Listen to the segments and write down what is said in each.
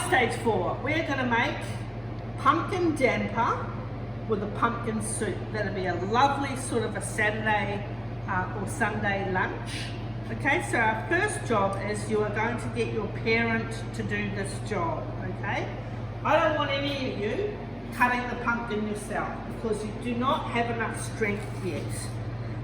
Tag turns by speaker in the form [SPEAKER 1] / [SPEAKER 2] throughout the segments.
[SPEAKER 1] Stage 4, we're going to make pumpkin damper with a pumpkin soup. That'll be a lovely sort of a Saturday or Sunday lunch. Okay, so our first job is you are going to get your parent to do this job, okay? I don't want any of you cutting the pumpkin yourself because you do not have enough strength yet,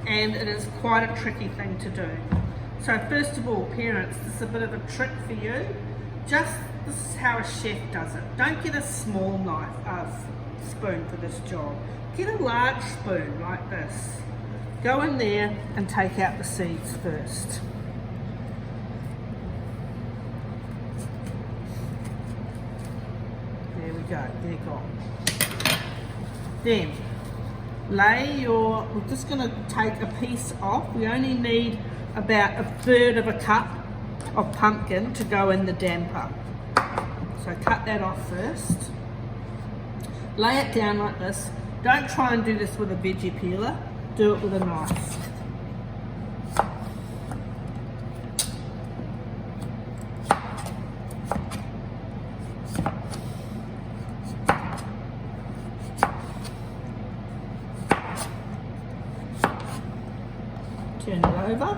[SPEAKER 1] and it is quite a tricky thing to do. So first of all, parents, this is a bit of a trick for you. This is how a chef does it. Don't get a small spoon for this job. Get a large spoon like this. Go in there and take out the seeds first. There we go, they're gone. Then, we're just going to take a piece off. We only need about 1/3 of a cup of pumpkin to go in the damper. So cut that off first. Lay it down like this. Don't try and do this with a veggie peeler. Do it with a knife. Turn it over,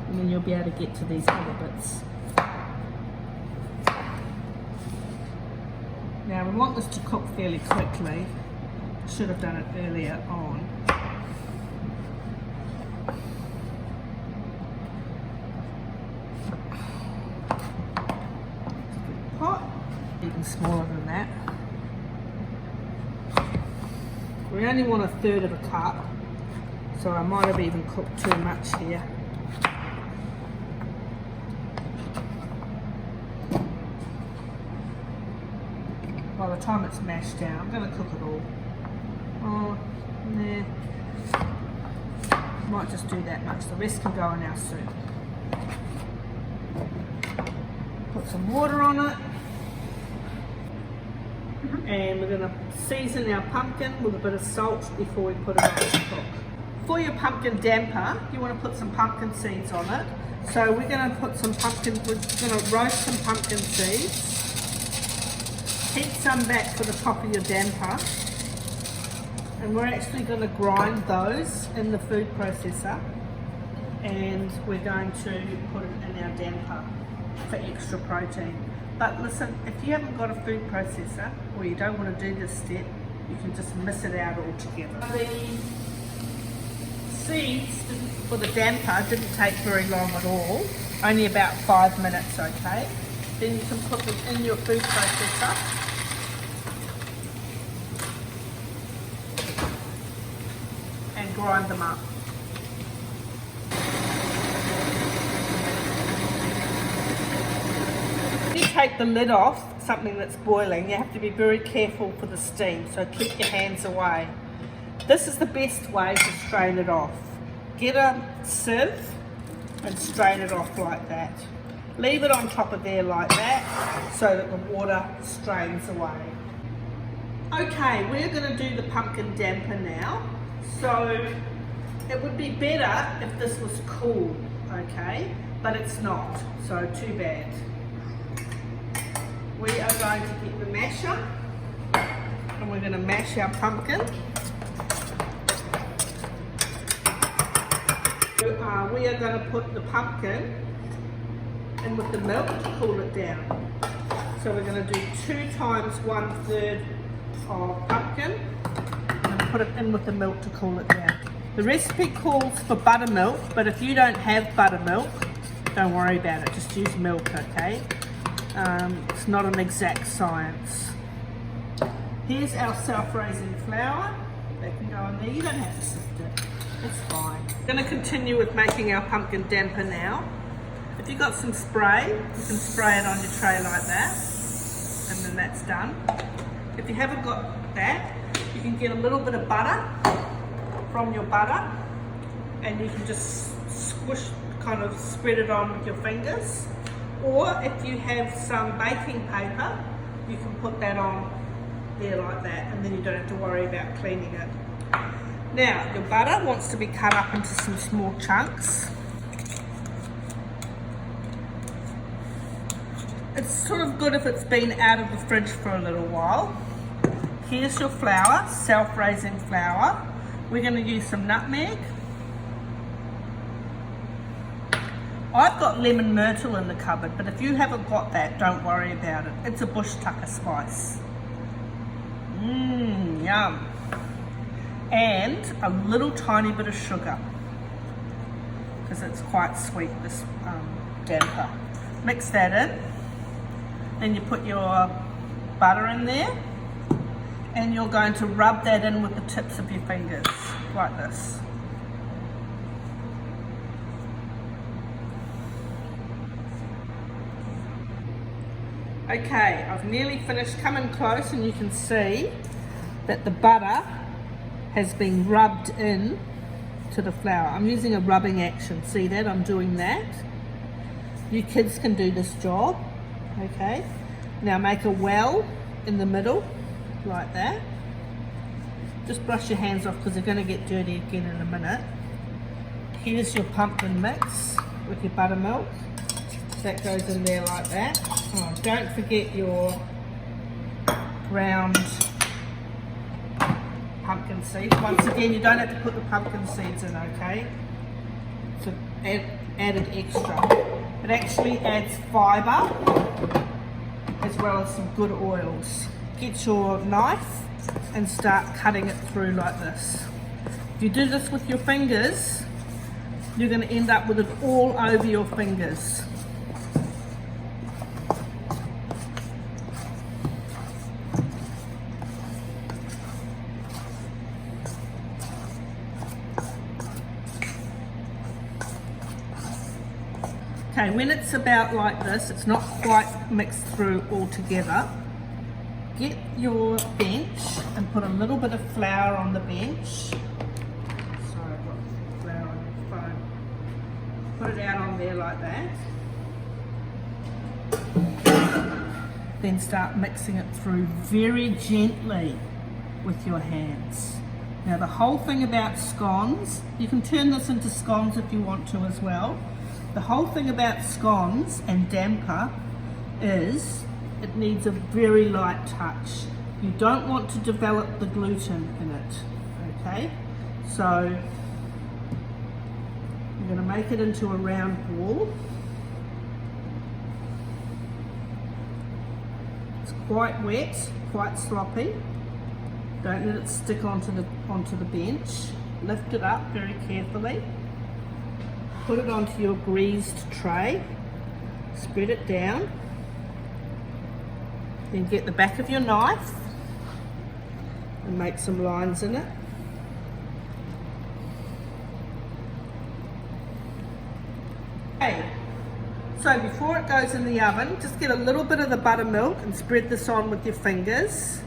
[SPEAKER 1] and then you'll be able to get to these other bits. Now we want this to cook fairly quickly. Should have done it earlier on. Pot, even smaller than that. We only want 1/3 of a cup, so I might have even cooked too much here. By the time it's mashed down, I'm going to cook it all. Oh, nah. Might just do that much. The rest can go in our soup. Put some water on it. And we're going to season our pumpkin with a bit of salt before we put it on to cook. For your pumpkin damper, you want to put some pumpkin seeds on it. So we're going to put some pumpkin, we're going to roast some pumpkin seeds. Keep some back for the top of your damper, and we're actually going to grind those in the food processor, and we're going to put it in our damper for extra protein. But listen, if you haven't got a food processor or you don't want to do this step, you can just miss it out altogether. The seeds for the damper didn't take very long at all, only about 5 minutes, okay? Then you can put them in your food processor. And grind them up. When you take the lid off something that's boiling, you have to be very careful for the steam, so keep your hands away. This is the best way to strain it off. Get a sieve and strain it off like that. Leave it on top of there like that so that the water strains away. Okay, we're going to do the pumpkin damper now. So it would be better if this was cool, okay? But it's not, so too bad. We are going to get the masher and we're going to mash our pumpkin. We are going to put the pumpkin in with the milk to cool it down. So we're going to do 2 times 1/3 of pumpkin and put it in with the milk to cool it down. The recipe calls for buttermilk, but if you don't have buttermilk, don't worry about it, just use milk, okay? It's not an exact science. Here's our self-raising flour. That can go in there. You don't have to sift it. It's fine. I'm going to continue with making our pumpkin damper now. If you've got some spray, you can spray it on your tray like that, and then that's done. If you haven't got that, you can get a little bit of butter from your butter, and you can just squish, kind of spread it on with your fingers. Or if you have some baking paper, you can put that on there like that, and then you don't have to worry about cleaning it. Now, your butter wants to be cut up into some small chunks. It's sort of good if it's been out of the fridge for a little while. Here's your flour, self-raising flour. We're going to use some nutmeg. I've got lemon myrtle in the cupboard, but if you haven't got that, don't worry about it. It's a bush tucker spice. Yum. And a little tiny bit of sugar, because it's quite sweet, this damper. Mix that in. Then you put your butter in there, and you're going to rub that in with the tips of your fingers, like this. Okay, I've nearly finished. Come in close and you can see that the butter has been rubbed in to the flour. I'm using a rubbing action. See that? I'm doing that. You kids can do this job. Okay. Now make a well in the middle, like that. Just brush your hands off because they're going to get dirty again in a minute. Here's your pumpkin mix with your buttermilk. That goes in there like that. Oh, don't forget your ground pumpkin seeds. Once again, you don't have to put the pumpkin seeds in, okay? So added extra. It actually adds fibre as well as some good oils. Get your knife and start cutting it through like this. If you do this with your fingers, you're going to end up with it all over your fingers. Okay, when it's about like this, it's not quite mixed through all together. Get your bench and put a little bit of flour on the bench. Sorry, I've got flour on your phone. Put it out on there like that. Then start mixing it through very gently with your hands. Now the whole thing about scones, you can turn this into scones if you want to as well. The whole thing about scones and damper is it needs a very light touch. You don't want to develop the gluten in it, okay? So you're going to make it into a round ball. It's quite wet, quite sloppy. Don't let it stick onto the bench. Lift it up very carefully. Put it onto your greased tray, spread it down, then get the back of your knife and make some lines in it. Okay, so before it goes in the oven, just get a little bit of the buttermilk and spread this on with your fingers.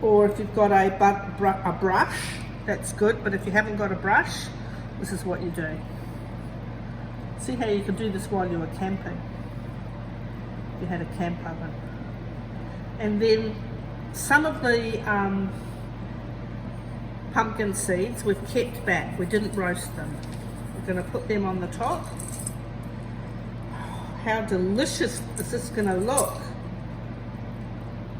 [SPEAKER 1] Or if you've got a brush, that's good, but if you haven't got a brush, this is what you do. See how you could do this while you were camping. You had a camp oven. And then some of the pumpkin seeds we've kept back. We didn't roast them. We're going to put them on the top. How delicious is this going to look?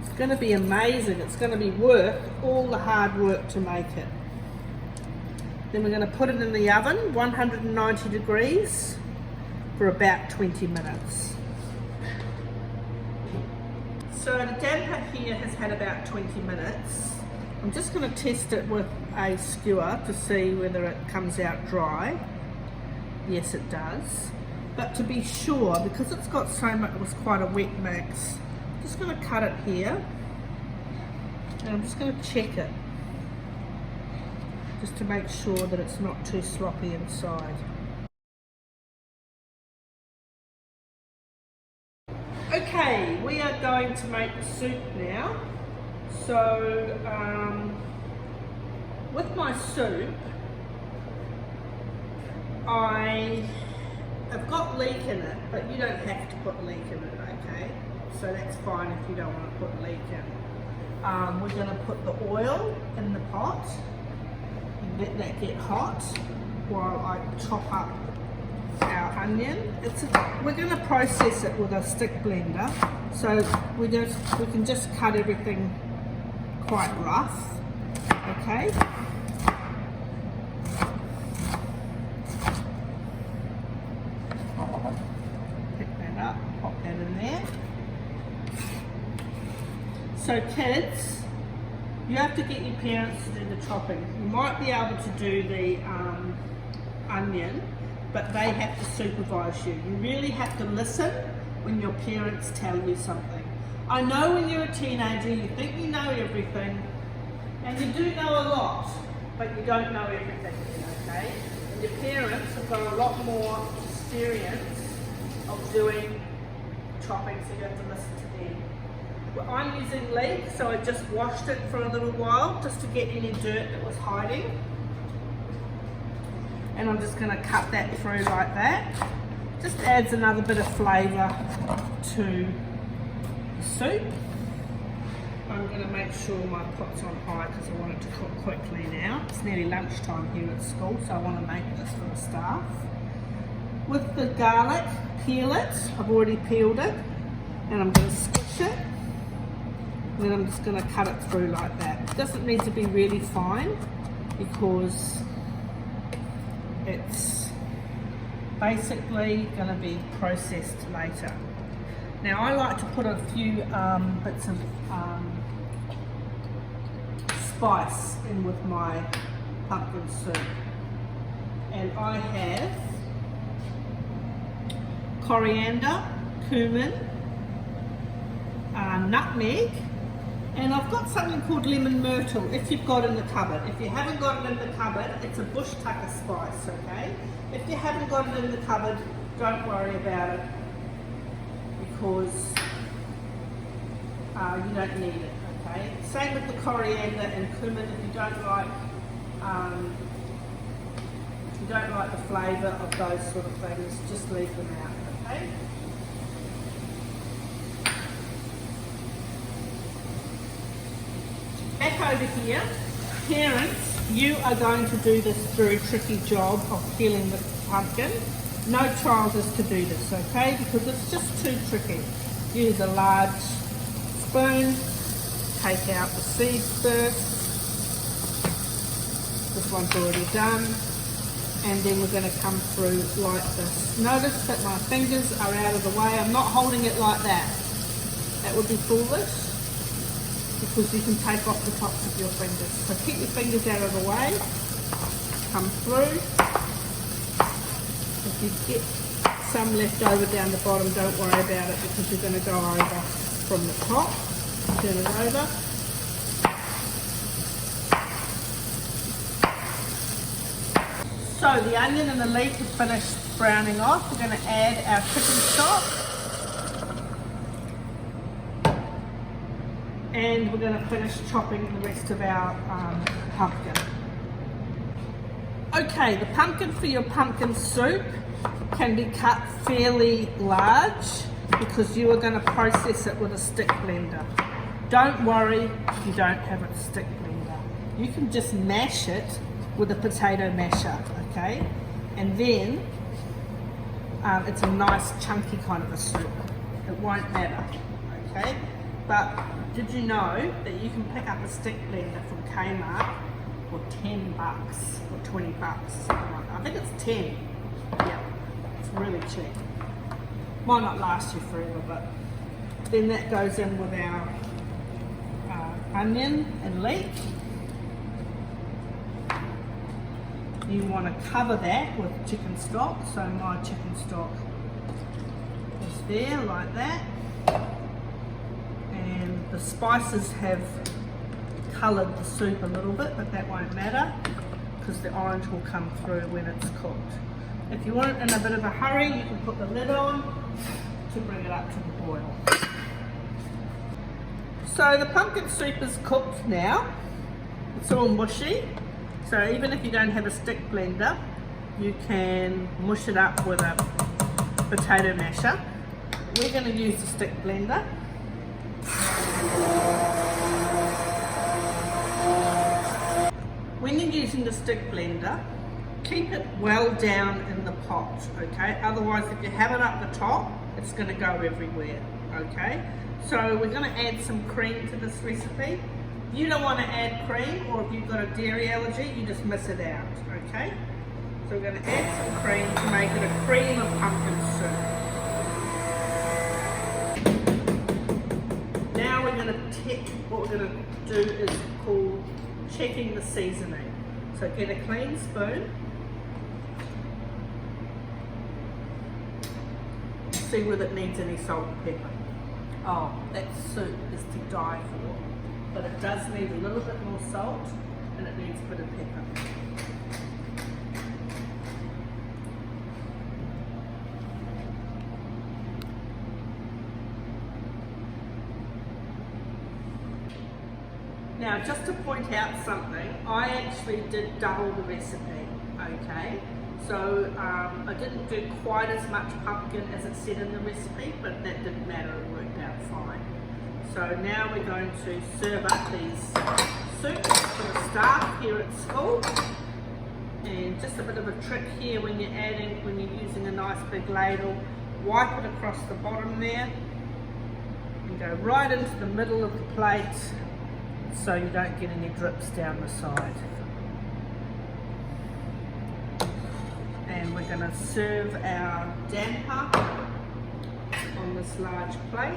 [SPEAKER 1] It's going to be amazing. It's going to be worth all the hard work to make it. Then we're going to put it in the oven, 190 degrees, for about 20 minutes. So the damper here has had about 20 minutes. I'm just going to test it with a skewer to see whether it comes out dry. Yes, it does. But to be sure, because it's got so much, it was quite a wet mix, I'm just going to cut it here. And I'm just going to check it, just to make sure that it's not too sloppy inside. Okay, we are going to make the soup now. So, with my soup, I have got leek in it, but you don't have to put leek in it, okay? So that's fine if you don't want to put leek in. We're going to put the oil in the pot. Let that get hot while I chop up our our onion. We're going to process it with a stick blender, so we can just cut everything quite rough. Okay. Pick that up, pop that in there. So kids, you have to get your parents to do the chopping. You might be able to do the onion, but they have to supervise you. You really have to listen when your parents tell you something. I know when you're a teenager you think you know everything, and you do know a lot, but you don't know everything, okay? And your parents have got a lot more experience of doing chopping, so you have to listen to them. Well, I'm using leek, so I just washed it for a little while just to get any dirt that was hiding. And I'm just going to cut that through like that. Just adds another bit of flavour to the soup. I'm going to make sure my pot's on high because I want it to cook quickly now. It's nearly lunchtime here at school, so I want to make this for the staff. With the garlic, peel it. I've already peeled it. And I'm going to squish it. And then I'm just going to cut it through like that. It doesn't need to be really fine because it's basically going to be processed later. Now I like to put a few bits of spice in with my pumpkin soup. And I have coriander, cumin, nutmeg, and I've got something called lemon myrtle if you've got it in the cupboard. If you haven't got it in the cupboard, it's a bush tucker spice, okay? If you haven't got it in the cupboard, don't worry about it because you don't need it, okay? Same with the coriander and cumin. If you don't like the flavour of those sort of things, just leave them out, okay? Back over here, parents, you are going to do this very tricky job of peeling the pumpkin. No child is to do this, okay, because it's just too tricky. Use a large spoon, take out the seeds first. This one's already done. And then we're going to come through like this. Notice that my fingers are out of the way. I'm not holding it like that. That would be foolish, because you can take off the tops of your fingers. So keep your fingers out of the way, come through. If you get some left over down the bottom, don't worry about it because you're going to go over from the top. Turn it over. So the onion and the leek is finished browning off. We're going to add our chicken stock. And we're going to finish chopping the rest of our pumpkin. Okay, the pumpkin for your pumpkin soup can be cut fairly large because you are going to process it with a stick blender. Don't worry if you don't have a stick blender. You can just mash it with a potato masher, okay? And then it's a nice chunky kind of a soup. It won't matter, okay? But did you know that you can pick up a stick blender from Kmart for $10 or $20? I think it's 10. Yeah, it's really cheap. Might not last you forever, but then that goes in with our onion and leek. You want to cover that with chicken stock, so my chicken stock is there like that. And the spices have coloured the soup a little bit, but that won't matter because the orange will come through when it's cooked. If you want it in a bit of a hurry, you can put the lid on to bring it up to the boil. So the pumpkin soup is cooked now. It's all mushy. So even if you don't have a stick blender, you can mush it up with a potato masher. We're going to use the stick blender. When you're using the stick blender, keep it well down in the pot, okay? Otherwise, if you have it up the top, it's going to go everywhere, okay? So we're going to add some cream to this recipe. If you don't want to add cream, or if you've got a dairy allergy, you just miss it out, okay? So we're going to add some cream to make it a cream of pumpkin soup. Now we're going to check, what we're going to do is called checking the seasoning. So get a clean spoon. See whether it needs any salt and pepper. Oh, that soup is to die for. But it does need a little bit more salt and it needs a bit of pepper. Now, just to point out something, I actually did double the recipe, okay? So I didn't do quite as much pumpkin as it said in the recipe, but that didn't matter, it worked out fine. So now we're going to serve up these soups for the staff here at school. And just a bit of a trick here when you're using a nice big ladle, wipe it across the bottom there and go right into the middle of the plate so you don't get any drips down the side. And we're going to serve our damper on this large plate.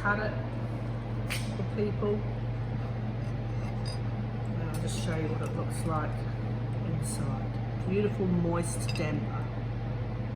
[SPEAKER 1] Cut it for people. And I'll just show you what it looks like inside. Beautiful moist damper.